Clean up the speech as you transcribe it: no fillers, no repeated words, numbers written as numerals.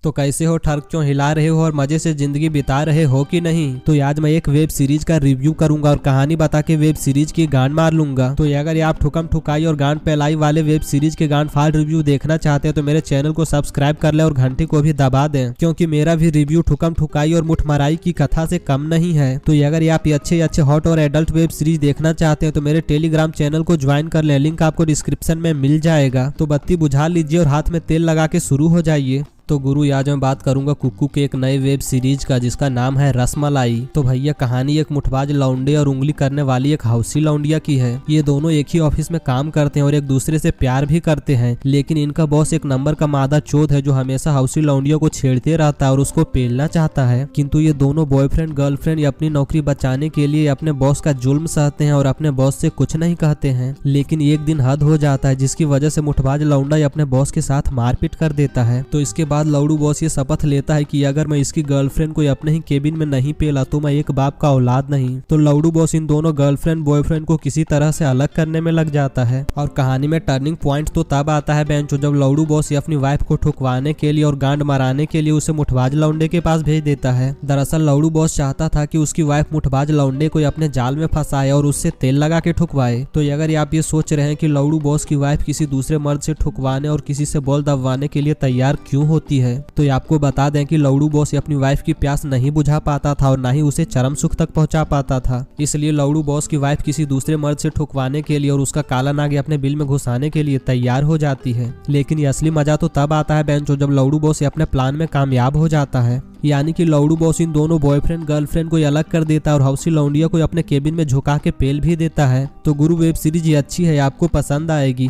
तो कैसे हो, ठर्क क्यों हिला रहे हो और मजे से जिंदगी बिता रहे हो कि नहीं। तो आज मैं एक वेब सीरीज का रिव्यू करूंगा और कहानी बता के वेब सीरीज की गांड मार लूंगा। तो अगर आप ठुकम ठुकाई और गांड पैलाई वाले वेब सीरीज के गांड फाड़ रिव्यू देखना चाहते हैं तो मेरे चैनल को सब्सक्राइब कर ले और घंटी को भी दबा दें, क्योंकि मेरा भी रिव्यू ठुकम ठुकाई और मुठमराई की कथा से कम नहीं है। तो अगर आप अच्छे हॉट और एडल्ट वेब सीरीज देखना चाहते हैं तो मेरे टेलीग्राम चैनल को ज्वाइन कर ले, लिंक आपको डिस्क्रिप्शन में मिल जाएगा। तो बत्ती बुझा लीजिए और हाथ में तेल लगा के शुरू हो जाइए। तो गुरु आज मैं बात करूंगा कुक्कू के एक नए वेब सीरीज का जिसका नाम है रसमलाई। तो भैया कहानी एक मुठबाज लौंडे और उंगली करने वाली एक हौसी लौंडिया की है। ये दोनों एक ही ऑफिस में काम करते हैं और एक दूसरे से प्यार भी करते हैं, लेकिन इनका बॉस एक नंबर का मादा चोद है जो हमेशा हौसी लौंडिया को छेड़ते रहता है और उसको पेलना चाहता है। किंतु ये दोनों बॉयफ्रेंड गर्लफ्रेंड अपनी नौकरी बचाने के लिए अपने बॉस का जुल्म सहते हैं और अपने बॉस से कुछ नहीं कहते हैं। लेकिन एक दिन हद हो जाता है जिसकी वजह से मुठबाज लौंडा अपने बॉस के साथ मारपीट कर देता है। तो इसके बाद लौड़ू बॉस ये शपथ लेता है कि अगर मैं इसकी गर्लफ्रेंड को अपने ही केबिन में नहीं पेला तो मैं एक बाप का औलाद नहीं। तो लौड़ू बॉस इन दोनों गर्लफ्रेंड बॉयफ्रेंड को किसी तरह से अलग करने में लग जाता है। और कहानी में टर्निंग पॉइंट तो तब आता है बेंचो जब लौड़ू बॉस अपनी वाइफ को ठुकवाने के लिए और गांड मराने के लिए उसे मुठबाज लौंडे के पास भेज देता है। दरअसल लौड़ू बॉस चाहता था कि उसकी वाइफ मुठबाज लौंडे को अपने जाल में फंसाए और उससे तेल लगा के ठुकवाए। तो अगर आप ये सोच रहे हैं कि लौड़ू बॉस की वाइफ किसी दूसरे मर्द से ठुकवाने और किसी से बॉल दबवाने के लिए तैयार क्यों होती है, तो आपको बता दें कि लौड़ू बॉस अपनी वाइफ की प्यास नहीं बुझा पाता था और ना ही उसे चरम सुख तक पहुंचा पाता था। इसलिए लौड़ू बॉस की वाइफ किसी दूसरे मर्द से ठुकवाने के लिए और उसका काला नाग अपने बिल में घुसाने के लिए तैयार हो जाती है। लेकिन ये असली मजा तो तब आता है बेंचो जब लौड़ू बॉस अपने प्लान में कामयाब हो जाता है। यानी कि लौड़ू बॉस इन दोनों बॉयफ्रेंड गर्लफ्रेंड को अलग कर देता है और हौसी लौंडिया को अपने केबिन में झुका के पेल भी देता है। तो गुरु वेब सीरीज ये अच्छी है, आपको पसंद आएगी।